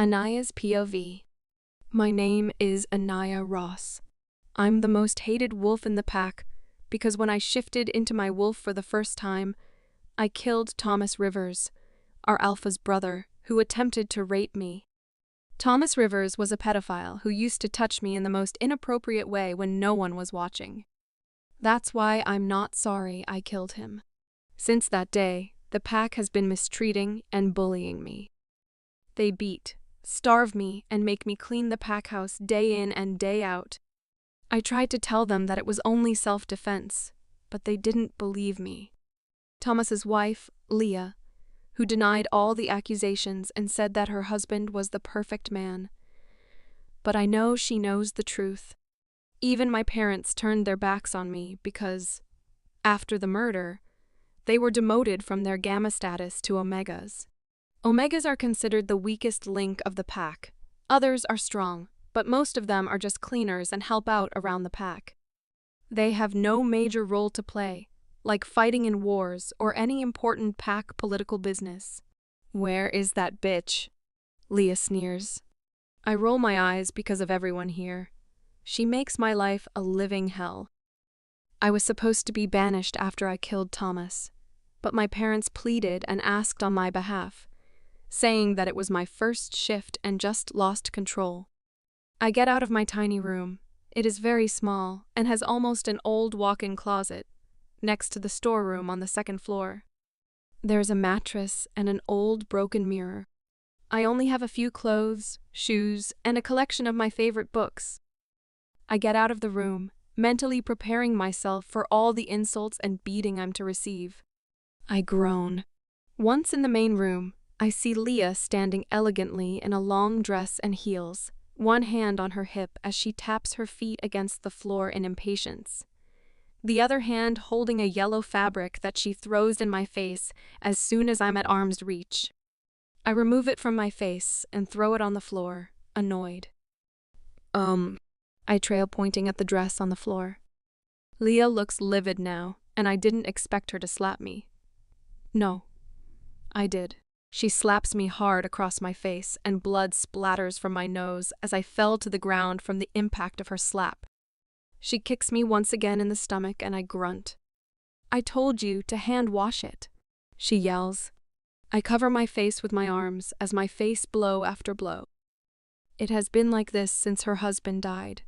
Anaiah's POV. My name is Anaiah Ross. I'm the most hated wolf in the pack because when I shifted into my wolf for the first time, I killed Thomas Rivers, our alpha's brother, who attempted to rape me. Thomas Rivers was a pedophile who used to touch me in the most inappropriate way when no one was watching. That's why I'm not sorry I killed him. Since that day, the pack has been mistreating and bullying me. They beat, starve me, and make me clean the pack house day in and day out. I tried to tell them that it was only self-defense, but they didn't believe me. Thomas's wife, Leah, who denied all the accusations and said that her husband was the perfect man. But I know she knows the truth. Even my parents turned their backs on me because, after the murder, they were demoted from their gamma status to omegas. Omegas are considered the weakest link of the pack. Others are strong, but most of them are just cleaners and help out around the pack. They have no major role to play, like fighting in wars or any important pack political business. Where is that bitch? Leah sneers. I roll my eyes because of everyone here. She makes my life a living hell. I was supposed to be banished after I killed Thomas, but my parents pleaded and asked on my behalf, saying that it was my first shift and just lost control. I get out of my tiny room. It is very small and has almost an old walk-in closet, next to the storeroom on the second floor. There's a mattress and an old broken mirror. I only have a few clothes, shoes, and a collection of my favorite books. I get out of the room, mentally preparing myself for all the insults and beating I'm to receive. I groan. Once in the main room, I see Leah standing elegantly in a long dress and heels, one hand on her hip as she taps her feet against the floor in impatience, the other hand holding a yellow fabric that she throws in my face as soon as I'm at arm's reach. I remove it from my face and throw it on the floor, annoyed. I trail, pointing at the dress on the floor. Leah looks livid now, and I didn't expect her to slap me. No, I did. She slaps me hard across my face, and blood splatters from my nose as I fell to the ground from the impact of her slap. She kicks me once again in the stomach, and I grunt. I told you to hand wash it, she yells. I cover my face with my arms as my face blow after blow. It has been like this since her husband died,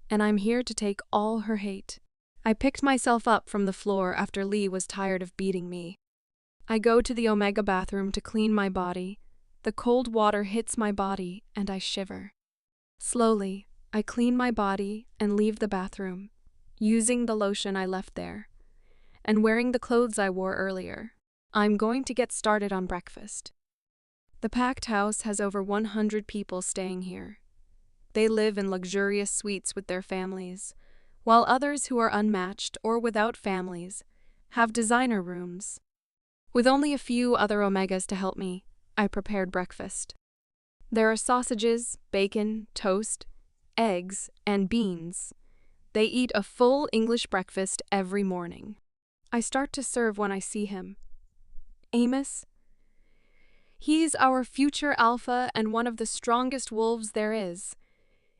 and I'm here to take all her hate. I picked myself up from the floor after Lee was tired of beating me. I go to the Omega bathroom to clean my body. The cold water hits my body, and I shiver. Slowly, I clean my body and leave the bathroom, using the lotion I left there, and wearing the clothes I wore earlier. I'm going to get started on breakfast. The packed house has over 100 people staying here. They live in luxurious suites with their families, while others who are unmatched or without families have designer rooms. With only a few other Omegas to help me, I prepared breakfast. There are sausages, bacon, toast, eggs, and beans. They eat a full English breakfast every morning. I start to serve when I see him. Amos. He's our future alpha and one of the strongest wolves there is.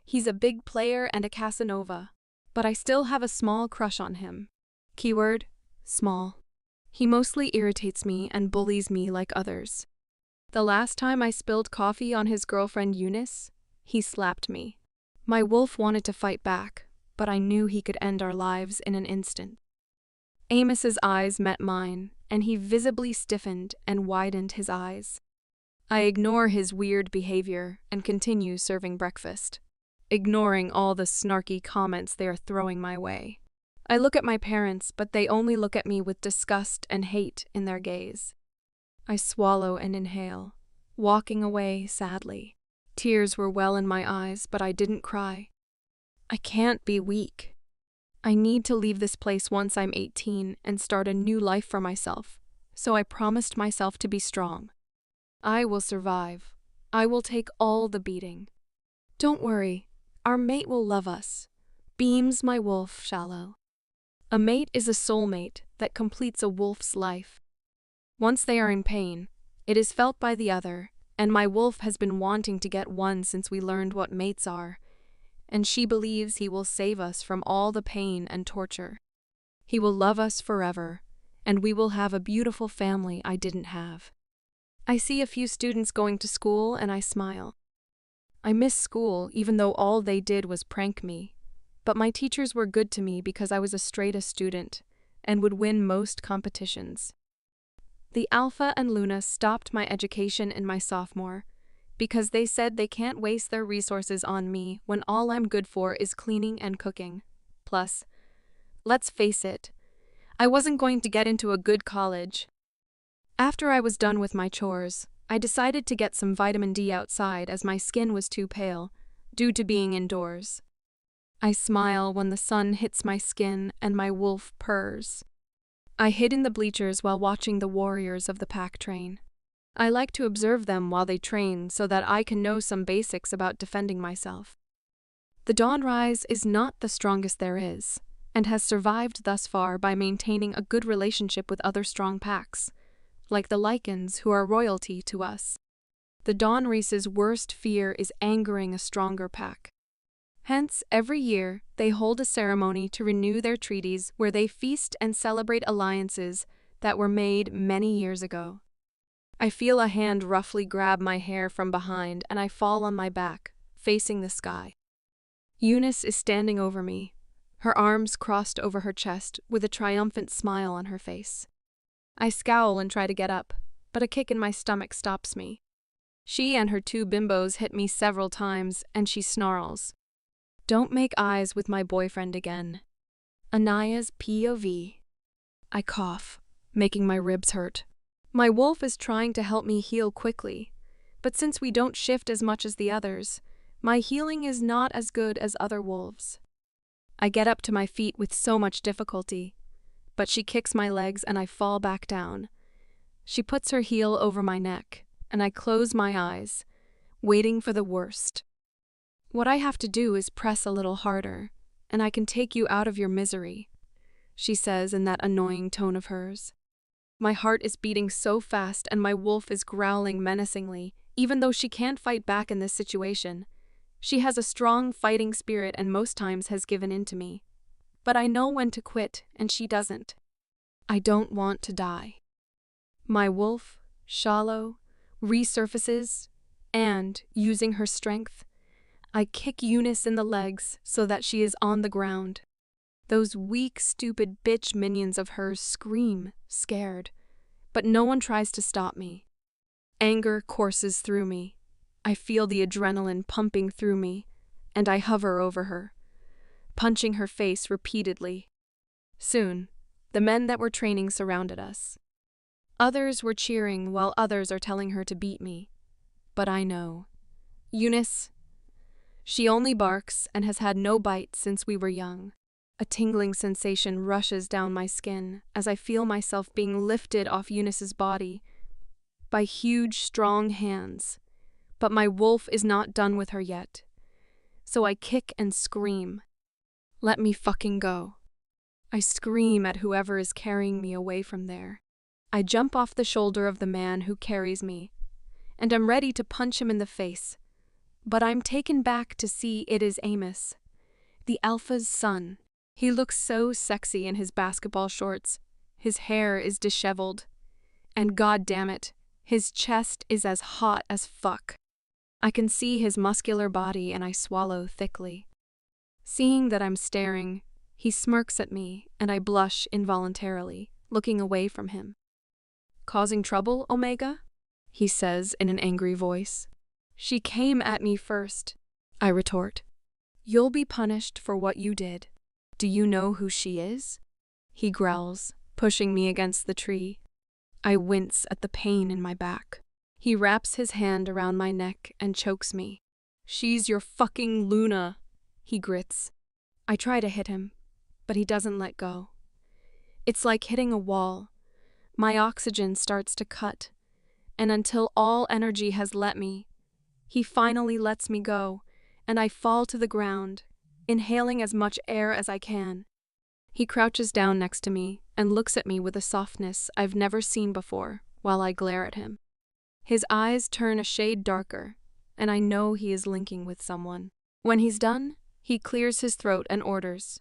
He's a big player and a Casanova, but I still have a small crush on him. Keyword, small. He mostly irritates me and bullies me like others. The last time I spilled coffee on his girlfriend Eunice, he slapped me. My wolf wanted to fight back, but I knew he could end our lives in an instant. Amos's eyes met mine, and he visibly stiffened and widened his eyes. I ignore his weird behavior and continue serving breakfast, ignoring all the snarky comments they are throwing my way. I look at my parents, but they only look at me with disgust and hate in their gaze. I swallow and inhale, walking away sadly. Tears were well in my eyes, but I didn't cry. I can't be weak. I need to leave this place once I'm 18 and start a new life for myself, so I promised myself to be strong. I will survive. I will take all the beating. Don't worry, our mate will love us. Beams my wolf shallow. A mate is a soulmate that completes a wolf's life. Once they are in pain, it is felt by the other, and my wolf has been wanting to get one since we learned what mates are, and she believes he will save us from all the pain and torture. He will love us forever, and we will have a beautiful family I didn't have. I see a few students going to school and I smile. I miss school even though all they did was prank me, but my teachers were good to me because I was a straight-A student and would win most competitions. The Alpha and Luna stopped my education in my sophomore because they said they can't waste their resources on me when all I'm good for is cleaning and cooking. Plus, let's face it, I wasn't going to get into a good college. After I was done with my chores, I decided to get some vitamin D outside as my skin was too pale, due to being indoors. I smile when the sun hits my skin and my wolf purrs. I hid in the bleachers while watching the warriors of the pack train. I like to observe them while they train so that I can know some basics about defending myself. The Dawnrise is not the strongest there is, and has survived thus far by maintaining a good relationship with other strong packs, like the Lycans who are royalty to us. The Dawnrice's worst fear is angering a stronger pack. Hence, every year, they hold a ceremony to renew their treaties where they feast and celebrate alliances that were made many years ago. I feel a hand roughly grab my hair from behind and I fall on my back, facing the sky. Eunice is standing over me, her arms crossed over her chest with a triumphant smile on her face. I scowl and try to get up, but a kick in my stomach stops me. She and her two bimbos hit me several times and she snarls, "Don't make eyes with my boyfriend again." Anaiah's POV. I cough, making my ribs hurt. My wolf is trying to help me heal quickly, but since we don't shift as much as the others, my healing is not as good as other wolves. I get up to my feet with so much difficulty, but she kicks my legs and I fall back down. She puts her heel over my neck, and I close my eyes, waiting for the worst. "What I have to do is press a little harder, and I can take you out of your misery," she says in that annoying tone of hers. My heart is beating so fast and my wolf is growling menacingly, even though she can't fight back in this situation. She has a strong fighting spirit and most times has given in to me. But I know when to quit, and she doesn't. I don't want to die. My wolf, shallow, resurfaces, and, using her strength, I kick Eunice in the legs so that she is on the ground. Those weak, stupid bitch minions of hers scream, scared, but no one tries to stop me. Anger courses through me. I feel the adrenaline pumping through me, and I hover over her, punching her face repeatedly. Soon, the men that were training surrounded us. Others were cheering while others are telling her to beat me. But I know. Eunice, she only barks and has had no bite since we were young. A tingling sensation rushes down my skin as I feel myself being lifted off Eunice's body by huge, strong hands. But my wolf is not done with her yet. So I kick and scream. "Let me fucking go." I scream at whoever is carrying me away from there. I jump off the shoulder of the man who carries me, and I'm ready to punch him in the face. But I'm taken back to see it is Amos, the Alpha's son. He looks so sexy in his basketball shorts. His hair is disheveled. And god damn it, his chest is as hot as fuck. I can see his muscular body and I swallow thickly. Seeing that I'm staring, he smirks at me and I blush involuntarily, looking away from him. "Causing trouble, Omega?" he says in an angry voice. "She came at me first," I retort. "You'll be punished for what you did. Do you know who she is?" He growls, pushing me against the tree. I wince at the pain in my back. He wraps his hand around my neck and chokes me. "She's your fucking Luna," he grits. I try to hit him, but he doesn't let go. It's like hitting a wall. My oxygen starts to cut, and until all energy has let me, he finally lets me go, and I fall to the ground, inhaling as much air as I can. He crouches down next to me and looks at me with a softness I've never seen before while I glare at him. His eyes turn a shade darker, and I know he is linking with someone. When he's done, he clears his throat and orders,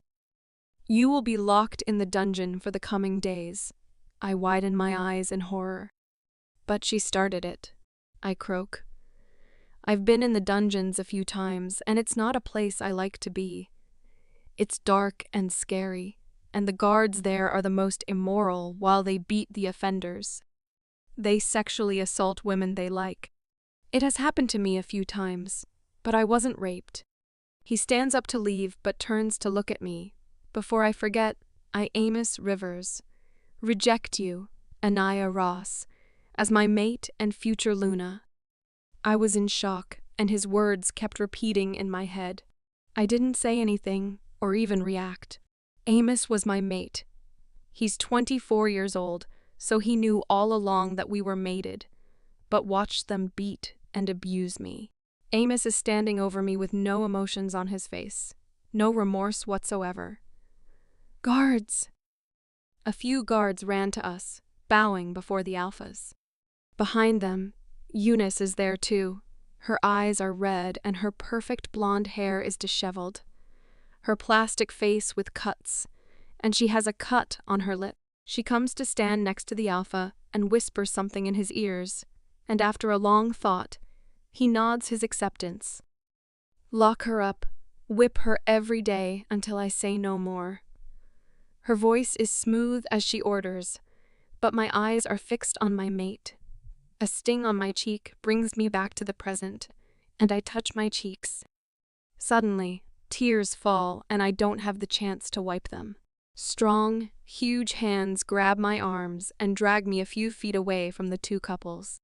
"You will be locked in the dungeon for the coming days." I widen my eyes in horror. "But she started it," I croak. "I've been in the dungeons a few times, and it's not a place I like to be. It's dark and scary, and the guards there are the most immoral while they beat the offenders. They sexually assault women they like. It has happened to me a few times, but I wasn't raped." He stands up to leave but turns to look at me. Before I forget, I Amos Rivers, reject you, Anaiah Ross, as my mate and future Luna. I was in shock, and his words kept repeating in my head. I didn't say anything or even react. Amos was my mate. He's 24 years old, so he knew all along that we were mated, but watched them beat and abuse me. Amos is standing over me with no emotions on his face, no remorse whatsoever. "Guards!" A few guards ran to us, bowing before the alphas. Behind them, Eunice is there too. Her eyes are red and her perfect blonde hair is disheveled. Her plastic face with cuts, and she has a cut on her lip. She comes to stand next to the alpha and whispers something in his ears, and after a long thought, he nods his acceptance. "Lock her up, whip her every day until I say no more." Her voice is smooth as she orders, but my eyes are fixed on my mate. A sting on my cheek brings me back to the present, and I touch my cheeks. Suddenly, tears fall and I don't have the chance to wipe them. Strong, huge hands grab my arms and drag me a few feet away from the two couples.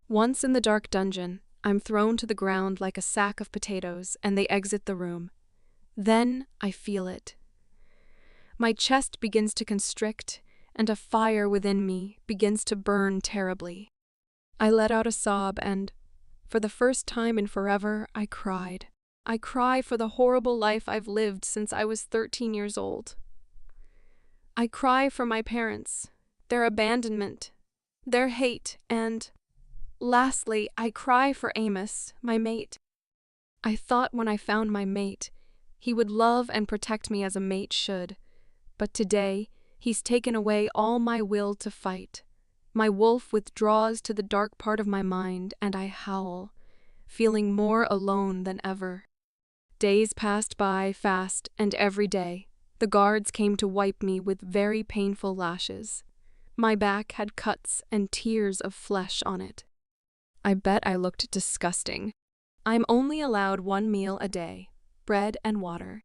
Once in the dark dungeon, I'm thrown to the ground like a sack of potatoes and they exit the room. Then I feel it. My chest begins to constrict and a fire within me begins to burn terribly. I let out a sob and, for the first time in forever, I cried. I cry for the horrible life I've lived since I was 13 years old. I cry for my parents, their abandonment, their hate, and, lastly, I cry for Amos, my mate. I thought when I found my mate, he would love and protect me as a mate should, but today he's taken away all my will to fight. My wolf withdraws to the dark part of my mind and I howl, feeling more alone than ever. Days passed by fast and every day, the guards came to wipe me with very painful lashes. My back had cuts and tears of flesh on it. I bet I looked disgusting. I'm only allowed 1 meal a day, bread and water.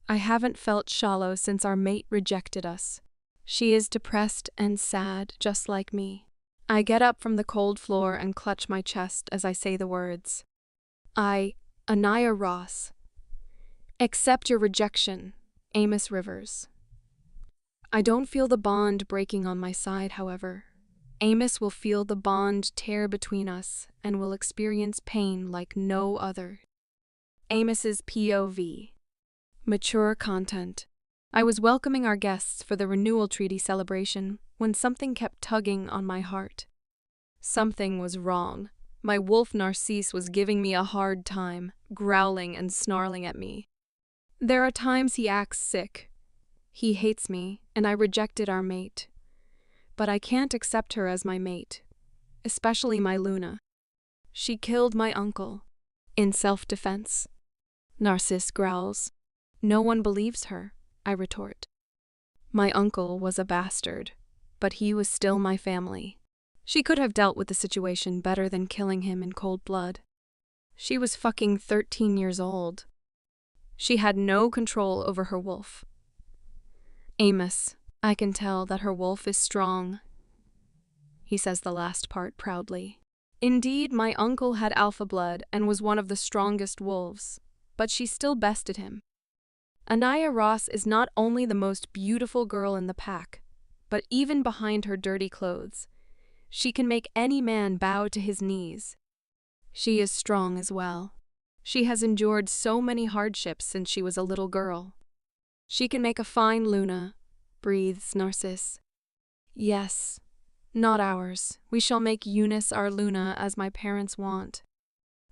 I haven't felt shallow since our mate rejected us. She is depressed and sad, just like me. I get up from the cold floor and clutch my chest as I say the words. I, Anaiah Ross, accept your rejection, Amos Rivers. I don't feel the bond breaking on my side, however. Amos will feel the bond tear between us and will experience pain like no other. Amos's POV. Mature content. I was welcoming our guests for the renewal treaty celebration when something kept tugging on my heart. Something was wrong. My wolf Narcisse was giving me a hard time, growling and snarling at me. There are times he acts sick. He hates me, and I rejected our mate. But I can't accept her as my mate, especially my Luna. She killed my uncle, in self-defense. Narcisse growls. No one believes her, I retort. My uncle was a bastard, but he was still my family. She could have dealt with the situation better than killing him in cold blood. She was fucking 13 years old. She had no control over her wolf. Amos, I can tell that her wolf is strong. He says the last part proudly. Indeed, my uncle had alpha blood and was one of the strongest wolves, but she still bested him. Anaiah Ross is not only the most beautiful girl in the pack, but even behind her dirty clothes, she can make any man bow to his knees. She is strong as well. She has endured so many hardships since she was a little girl. She can make a fine Luna, breathes Narcisse. Yes, Not ours. We shall make Eunice our Luna as my parents want.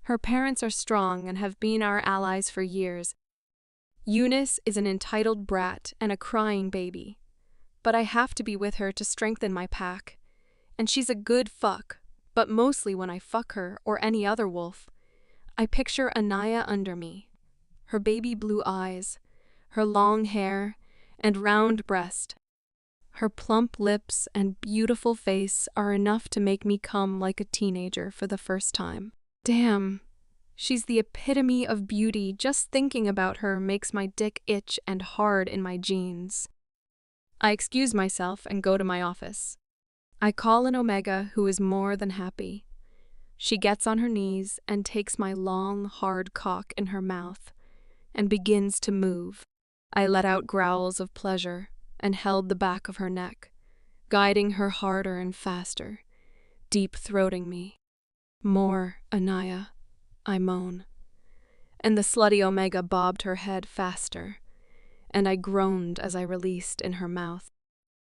Her parents are strong and have been our allies for years. Eunice is an entitled brat and a crying baby. But I have to be with her to strengthen my pack. And she's a good fuck, but mostly when I fuck her or any other wolf, I picture Anaiah under me. Her baby blue eyes, her long hair, and round breast. Her plump lips and beautiful face are enough to make me come like a teenager for the first time. Damn, she's the epitome of beauty. Just thinking about her makes my dick itch and hard in my jeans. I excuse myself and go to my office. I call an Omega who is more than happy. She gets on her knees and takes my long, hard cock in her mouth and begins to move. I let out growls of pleasure and held the back of her neck, guiding her harder and faster, deep-throating me. More, Anaiah, I moan. And the slutty Omega bobbed her head faster, and I groaned as I released in her mouth.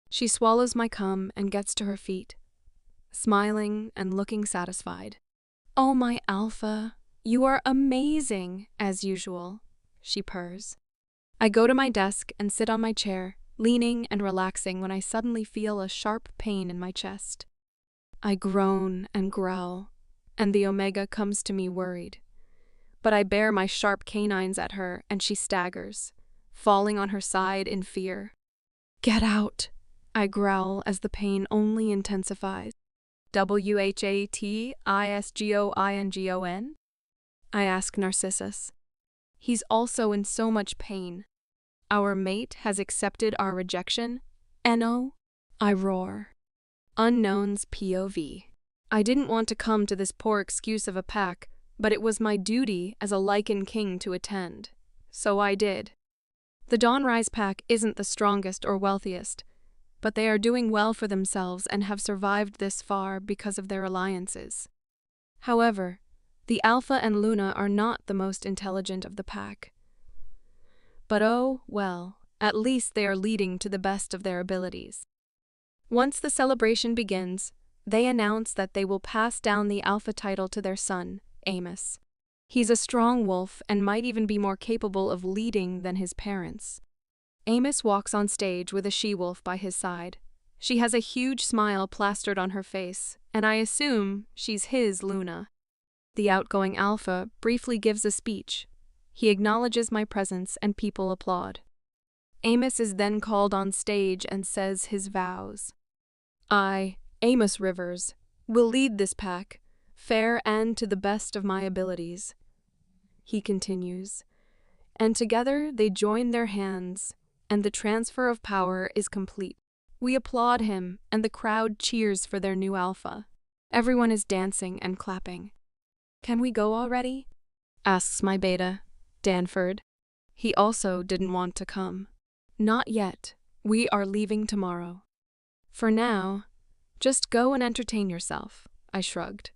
She swallows my cum and gets to her feet, smiling and looking satisfied. Oh, my alpha, you are amazing, as usual, she purrs. I go to my desk and sit on my chair, leaning and relaxing when I suddenly feel a sharp pain in my chest. I groan and growl, and the Omega comes to me worried. But I bare my sharp canines at her and she staggers, falling on her side in fear. Get out, I growl as the pain only intensifies. WHATISGOINGON? I ask Narcissus. He's also in so much pain. Our mate has accepted our rejection. NO? I roar. Unknown's POV. I didn't want to come to this poor excuse of a pack, but it was my duty as a Lycan King to attend. So I did. The Dawnrise pack isn't the strongest or wealthiest, but they are doing well for themselves and have survived this far because of their alliances. However, the Alpha and Luna are not the most intelligent of the pack. But oh, well, at least they are leading to the best of their abilities. Once the celebration begins, they announce that they will pass down the Alpha title to their son, Amos. He's a strong wolf and might even be more capable of leading than his parents. Amos walks on stage with a she-wolf by his side. She has a huge smile plastered on her face, and I assume she's his Luna. The outgoing Alpha briefly gives a speech. He acknowledges my presence and people applaud. Amos is then called on stage and says his vows. I, Amos Rivers, will lead this pack, fair and to the best of my abilities. He continues, and together they join their hands, and the transfer of power is complete. We applaud him, and the crowd cheers for their new Alpha. Everyone is dancing and clapping. Can we go already? Asks my beta, Danford. He also didn't want to come. Not yet. We are leaving tomorrow. For now, just go and entertain yourself, I shrugged,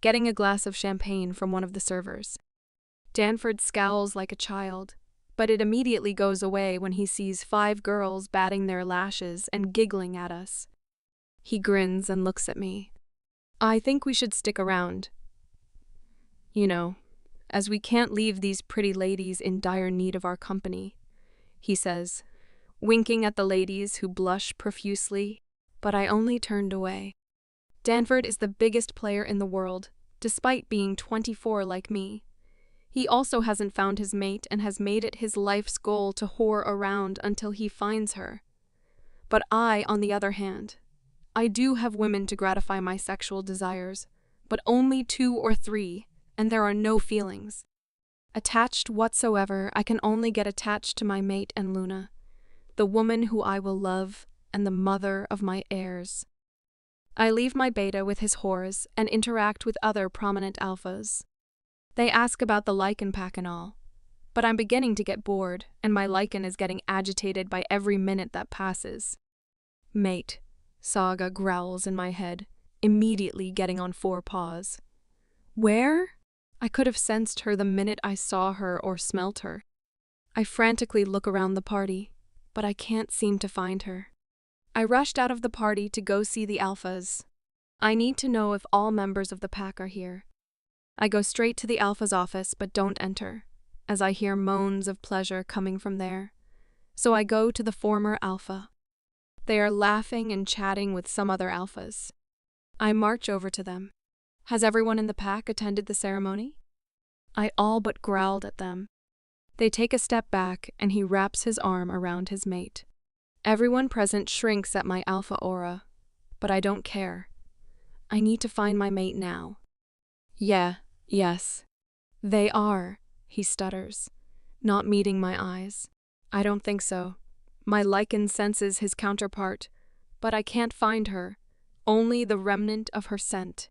getting a glass of champagne from one of the servers. Danford scowls like a child, but it immediately goes away when he sees 5 girls batting their lashes and giggling at us. He grins and looks at me. I think we should stick around. You know, as we can't leave these pretty ladies in dire need of our company, he says, winking at the ladies who blush profusely, but I only turned away. Danford is the biggest player in the world, despite being 24 like me. He also hasn't found his mate and has made it his life's goal to whore around until he finds her. But I, on the other hand, I do have women to gratify my sexual desires, but only 2 or 3, and there are no feelings. Attached whatsoever, I can only get attached to my mate and Luna, the woman who I will love and the mother of my heirs. I leave my beta with his whores and interact with other prominent alphas. They ask about the Lycan pack and all, but I'm beginning to get bored, and my Lycan is getting agitated by every minute that passes. Mate, Saga growls in my head, immediately getting on 4 paws. Where? I could have sensed her the minute I saw her or smelt her. I frantically look around the party, but I can't seem to find her. I rushed out of the party to go see the alphas. I need to know if all members of the pack are here. I go straight to the alpha's office but don't enter, as I hear moans of pleasure coming from there. So I go to the former alpha. They are laughing and chatting with some other alphas. I march over to them. Has everyone in the pack attended the ceremony? I all but growled at them. They take a step back and he wraps his arm around his mate. Everyone present shrinks at my alpha aura, but I don't care. I need to find my mate now. Yes. They are, he stutters, not meeting my eyes. I don't think so. My Lycan senses his counterpart, but I can't find her, only the remnant of her scent.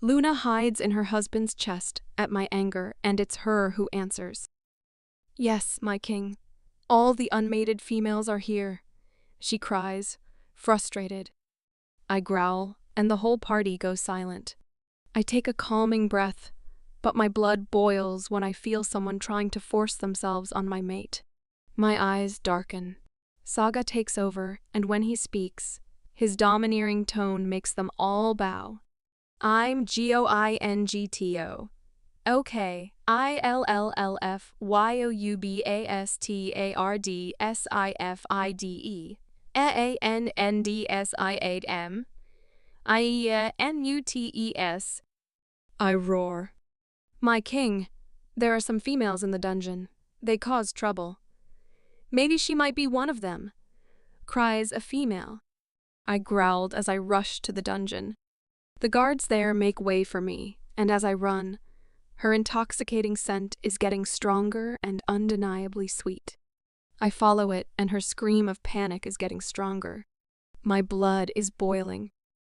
Luna hides in her husband's chest at my anger, and it's her who answers. Yes, my king. All the unmated females are here, she cries, frustrated. I growl, and the whole party goes silent. I take a calming breath, but my blood boils when I feel someone trying to force themselves on my mate. My eyes darken. Saga takes over, and when he speaks, his domineering tone makes them all bow. I'm GOINGTO. Okay, ILLFYOUBASTARDSIFIDE. AANNDSIAM. IENUTES. I roar. My king, there are some females in the dungeon. They cause trouble. Maybe she might be one of them, cries a female. I growled as I rushed to the dungeon. The guards there make way for me, and as I run, her intoxicating scent is getting stronger and undeniably sweet. I follow it, and her scream of panic is getting stronger. My blood is boiling.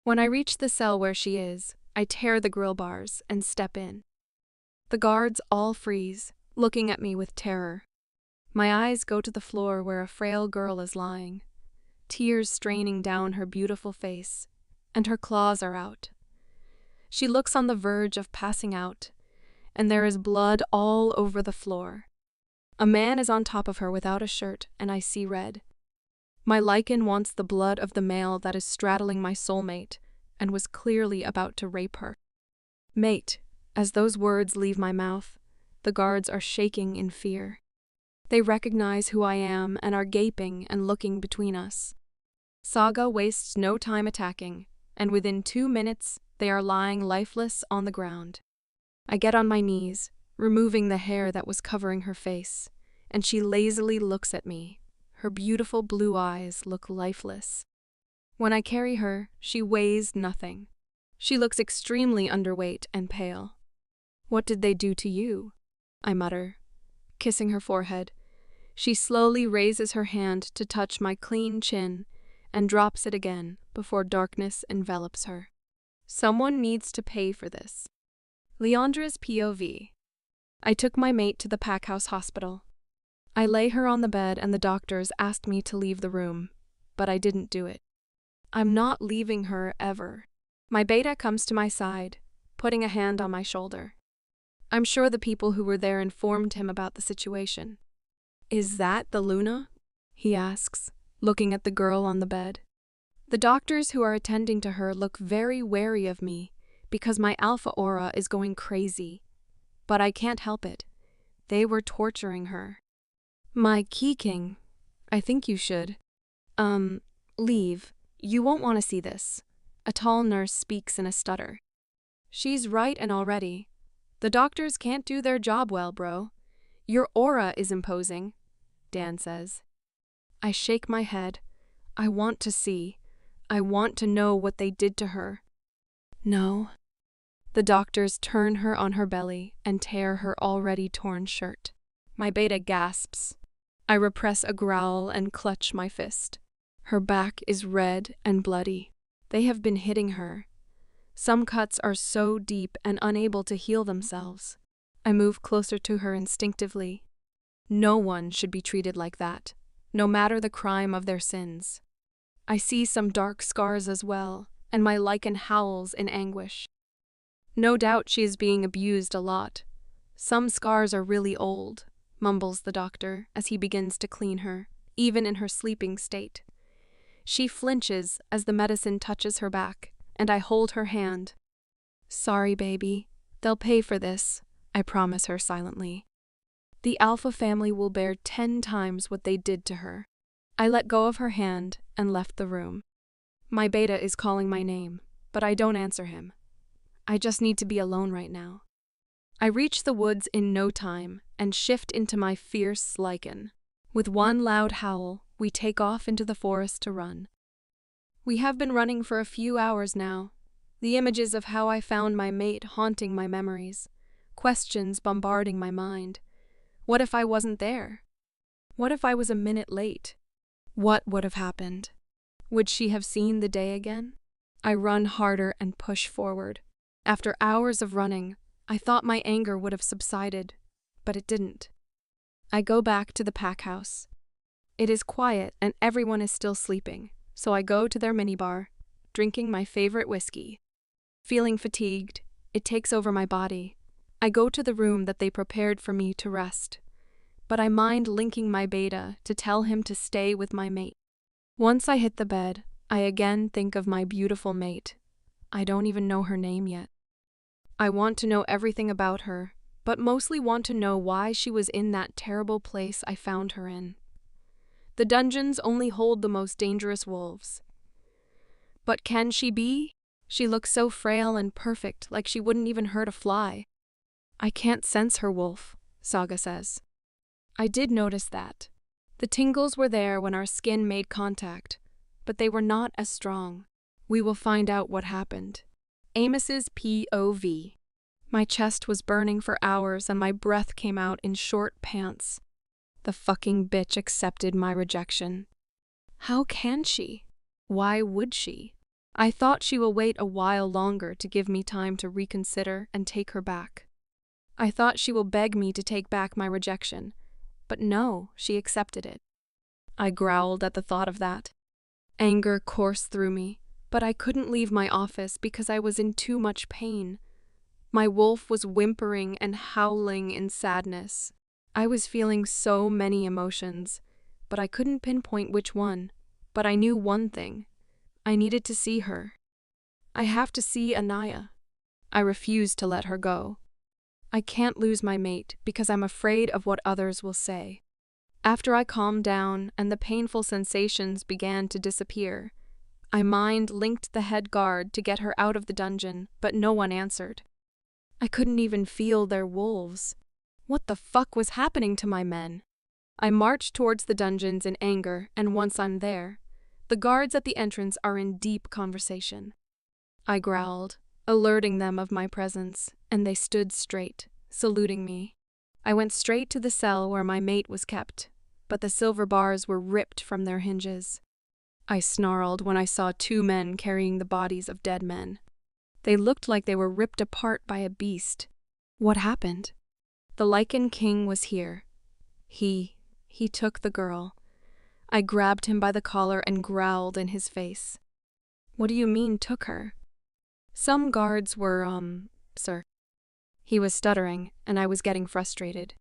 When I reach the cell where she is, I tear the grill bars and step in. The guards all freeze, looking at me with terror. My eyes go to the floor where a frail girl is lying, tears straining down her beautiful face, and her claws are out. She looks on the verge of passing out, and there is blood all over the floor. A man is on top of her without a shirt, and I see red. My Lycan wants the blood of the male that is straddling my soulmate, and was clearly about to rape her. Mate, as those words leave my mouth, the guards are shaking in fear. They recognize who I am and are gaping and looking between us. Saga wastes no time attacking, and within 2 minutes, they are lying lifeless on the ground. I get on my knees, removing the hair that was covering her face, and she lazily looks at me. Her beautiful blue eyes look lifeless. When I carry her, she weighs nothing. She looks extremely underweight and pale. What did they do to you? I mutter, kissing her forehead. She slowly raises her hand to touch my clean chin and drops it again before darkness envelops her. Someone needs to pay for this. Leandra's POV. I took my mate to the Packhouse Hospital. I lay her on the bed and the doctors asked me to leave the room, but I didn't do it. I'm not leaving her ever. My beta comes to my side, putting a hand on my shoulder. I'm sure the people who were there informed him about the situation. Is that the Luna? He asks, looking at the girl on the bed. The doctors who are attending to her look very wary of me because my alpha aura is going crazy. But I can't help it. They were torturing her. My Key King, I think you should. Leave. You won't want to see this. A tall nurse speaks in a stutter. She's right and already. The doctors can't do their job well, bro. Your aura is imposing, Dan says. I shake my head. I want to see. I want to know what they did to her. No. The doctors turn her on her belly and tear her already torn shirt. My beta gasps. I repress a growl and clutch my fist. Her back is red and bloody. They have been hitting her. Some cuts are so deep and unable to heal themselves. I move closer to her instinctively. No one should be treated like that, no matter the crime of their sins. I see some dark scars as well, and my Lycan howls in anguish. No doubt she is being abused a lot. Some scars are really old, mumbles the doctor as he begins to clean her, even in her sleeping state. She flinches as the medicine touches her back, and I hold her hand. "Sorry, baby. They'll pay for this," I promise her silently. "The Alpha family will bear 10 times what they did to her." I let go of her hand and left the room. My beta is calling my name, but I don't answer him. I just need to be alone right now. I reach the woods in no time and shift into my fierce Lycan. With one loud howl, we take off into the forest to run. We have been running for a few hours now, the images of how I found my mate haunting my memories, questions bombarding my mind. What if I wasn't there? What if I was a minute late? What would have happened? Would she have seen the day again? I run harder and push forward. After hours of running, I thought my anger would have subsided, but it didn't. I go back to the pack house. It is quiet and everyone is still sleeping, so I go to their minibar, drinking my favorite whiskey. Feeling fatigued, it takes over my body. I go to the room that they prepared for me to rest, but I mind linking my beta to tell him to stay with my mate. Once I hit the bed, I again think of my beautiful mate. I don't even know her name yet. I want to know everything about her, but mostly want to know why she was in that terrible place I found her in. The dungeons only hold the most dangerous wolves. But can she be? She looks so frail and perfect, like she wouldn't even hurt a fly. "I can't sense her, Wolf," Saga says. I did notice that. The tingles were there when our skin made contact, but they were not as strong. We will find out what happened. Amos's POV. My chest was burning for hours and my breath came out in short pants. The fucking bitch accepted my rejection. How can she? Why would she? I thought she will wait a while longer to give me time to reconsider and take her back. I thought she will beg me to take back my rejection, but no, she accepted it. I growled at the thought of that. Anger coursed through me, but I couldn't leave my office because I was in too much pain. My wolf was whimpering and howling in sadness. I was feeling so many emotions, but I couldn't pinpoint which one. But I knew one thing. I needed to see her. I have to see Anaiah. I refused to let her go. I can't lose my mate because I'm afraid of what others will say. After I calmed down and the painful sensations began to disappear, I mind-linked the head guard to get her out of the dungeon, but no one answered. I couldn't even feel their wolves. What the fuck was happening to my men? I marched towards the dungeons in anger, and once I'm there, the guards at the entrance are in deep conversation. I growled, alerting them of my presence, and they stood straight, saluting me. I went straight to the cell where my mate was kept, but the silver bars were ripped from their hinges. I snarled when I saw 2 men carrying the bodies of dead men. They looked like they were ripped apart by a beast. What happened? The Lycan King was here. He took the girl. I grabbed him by the collar and growled in his face. "What do you mean, took her?" "Some guards were, sir." He was stuttering, and I was getting frustrated.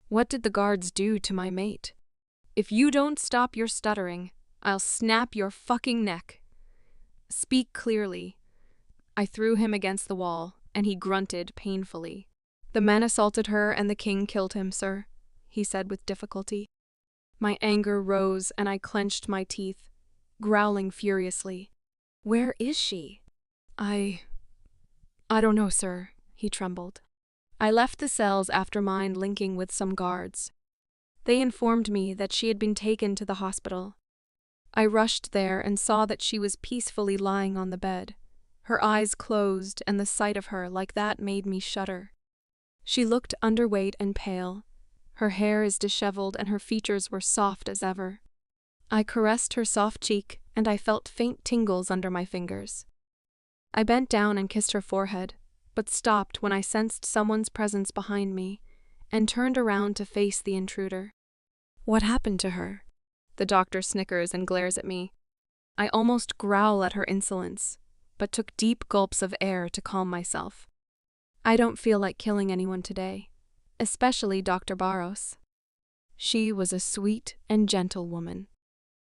"What did the guards do to my mate?" "If you don't stop your stuttering, I'll snap your fucking neck." "Speak clearly." I threw him against the wall, and he grunted painfully. "The men assaulted her and the king killed him, sir," he said with difficulty. My anger rose and I clenched my teeth, growling furiously. "Where is she?" I don't know, sir," he trembled. I left the cells after mine linking with some guards. They informed me that she had been taken to the hospital. I rushed there and saw that she was peacefully lying on the bed, her eyes closed, and the sight of her like that made me shudder. She looked underweight and pale. Her hair is disheveled and her features were soft as ever. I caressed her soft cheek and I felt faint tingles under my fingers. I bent down and kissed her forehead, but stopped when I sensed someone's presence behind me and turned around to face the intruder. "What happened to her?" The doctor snickers and glares at me. I almost growl at her insolence, but took deep gulps of air to calm myself. I don't feel like killing anyone today. Especially Dr. Barros. She was a sweet and gentle woman.